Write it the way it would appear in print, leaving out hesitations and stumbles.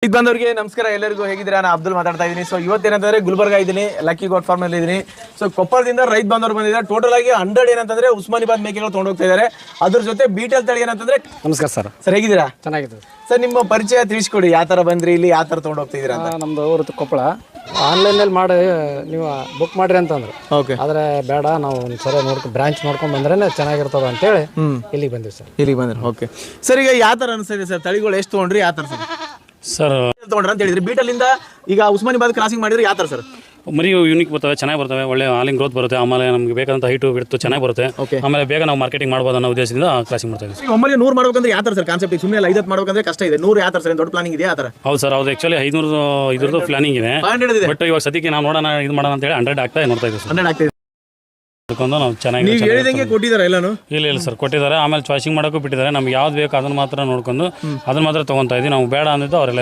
ಈಗ ಬಂದವರಿಗೆ ನಮಸ್ಕಾರ, ಎಲ್ಲರಿಗೂ ಹೇಗಿದ್ದೀರಾ? ನಾನು ಅಬ್ದುಲ್ ಮಾತಾಡ್ತಾ ಇದ್ದೀನಿ. ಸೊ ಇವತ್ತೇನಂತಂದ್ರೆ ಗುಲ್ಬರ್ಗ ಇದ್ದೀನಿ, ಲಕ್ಕಿ ಗೋಟ್ ಫಾರ್ಮ್ ಅಲ್ಲಿ ಇದ್ದೀನಿ. ಸೊ ಕೊಪ್ಪಳದಿಂದ ರೈತ ಬಂದವರು ಬಂದಿದ್ದಾರೆ. ಟೋಟಲ್ ಆಗಿ 100 ಏನಂತಂದ್ರೆ ಉಸ್ಮಾನಿಬಾದ್ ಮೇಕೆಗಳು ತೊಗೊಂಡು ಹೋಗ್ತಾ ಇದ್ದಾರೆ. ಅದ್ರ ಜೊತೆ ಬೀಟಲ್ ತಳಿ ಏನಂತಂದ್ರೆ. ನಮಸ್ಕಾರ ಸರ್. ಸರ್ ಹೇಗಿದ್ದೀರಾ? ಚೆನ್ನಾಗಿದೆ ಸರ್. ನಿಮ್ಮ ಪರಿಚಯ ತಿಳಿಸ್ಕೊಡಿ, ಯಾವ ತರ ಬಂದ್ರಿ ಇಲ್ಲಿ, ಯಾವ ತರ ತೊಗೊಂಡು ಹೋಗ್ತಾ ಇದ್ದೀರಾ ಅಂತ. ನಮ್ದು ಊರು ಕೊಪ್ಪಳ. ಆನ್ಲೈನಲ್ಲಿ ಮಾಡಿ ನೀವು ಬುಕ್ ಮಾಡ್ರಿ ಅಂತಂದ್ರು. ಓಕೆ. ಆದ್ರೆ ಬೇಡ, ನಾವು ಒಂದ್ಸರಿ ಬ್ರಾಂಚ್ ನೋಡ್ಕೊಂಡ್ ಬಂದ್ರೆ ಚೆನ್ನಾಗಿರ್ತದ ಅಂತೇಳಿ ಇಲ್ಲಿಗೆ ಬಂದಿವಿ ಸರ್. ಇಲ್ಲಿಗೆ ಬಂದ್ರಿ. Okay sir. ಈಗ ಯಾವ ತರ ಅನಿಸ್ತಿದೆ ಸರ್? ತಳಿಗಳು ಎಷ್ಟು ತೊಗೊಂಡ್ರಿ, ಯಾವ ತರ ಸರ್ ತೊಗೊಂಡ್ರ ಅಂತ ಹೇಳಿದ್ರಿ? ಬೀಟಲ್ಲಿಂದ ಈಗ ಉಸ್ಮಾನಿಬಾದ್ ಕ್ರಾಸಿಂಗ್ ಮಾಡಿದ್ರೆ ಯಾವ ತರ ಸರ್? ಮರಿ ಯೂನಿಕ್ ಬರ್ತವೆ, ಚೆನ್ನಾಗಿ ಬರ್ತವೆ, ಒಳ್ಳೆ ಹಾಲಿಂಗ್ ಗ್ರೋತ್ ಬರುತ್ತೆ. ಆಮೇಲೆ ನಮಗೆ ಬೇಕಾದಂತ ಹೈಟು ಬಿಡ್ತು ಚೆನ್ನಾಗಿ ಬರುತ್ತೆ. ಆಮೇಲೆ ಬೇಗ ನಾವು ಮಾರ್ಕೆಟಿಂಗ್ ಮಾಡ್ಬೋದು ಅನ್ನೋ ಉದ್ದೇಶದಿಂದ ಕ್ರಾಸಿಂಗ್ ಮಾಡ್ತಾ ಇದ್ದೀವಿ. ಒಮ್ಮೆ 100 ಮಾಡ್ಬೇಕಂದ್ರೆ ಯಾವ ತರ ಸರ್ ಕಾನ್ಸೆಪ್ಟ್? ಸುಮ್ಮನೆ 5 ಮಾಡ್ಬೇಕಂದ್ರೆ ಕಷ್ಟ ಇದೆ. 100 ಯಾವ ತರ ಸರ್? ದೊಡ್ಡ ಪ್ಲಾನಿಂಗ್ ಇದೆ ಆ ತರ? ಹೌದು ಸರ್, ಹೌದು. ಆಕ್ಚುಲಿ 500 ಇದ್ರದ್ದು ಪ್ಲಾನಿಂಗ್ ಇದೆ. ಬಟ್ ಇವಾಗ ಸದ್ಯಕ್ಕೆ ನಾವು ನೋಡೋಣ, ಇದು ಮಾಡೋಣ ಅಂತ ಹೇಳಿ 100 ಆಗ್ತಾ ನೋಡ್ತಾ ಇದ್ದೀವಿ ಸರ್. 100 ಆಗ್ತಿದೆ. ನಾವು ಚೆನ್ನಾಗಿ ನೀವು ಹೇಳಿದಂಗೆ ಕೊಟ್ಟಿದ್ದಾರೆ ಎಲ್ಲಾನು? ಇಲ್ಲ ಸರ್, ಕೊಟ್ಟಿದ್ದಾರೆ. ಆಮೇಲೆ ಚಾಯ್ಸಿಂಗ್ ಮಾಡೋಕ್ಕೂ ಬಿಟ್ಟಿದ್ದಾರೆ. ನಮ್ಗೆ ಯಾವ್ದು ಬೇಕು ಅದನ್ನ ಮಾತ್ರ ನೋಡ್ಕೊಂಡು ಅದನ್ನ ಮಾತ್ರ ತೊಗೊತಾ ಇದ್ದೀವಿ. ನಾವು ಬೇಡ ಅಂದಿದ್ದು ಅವರೆಲ್ಲ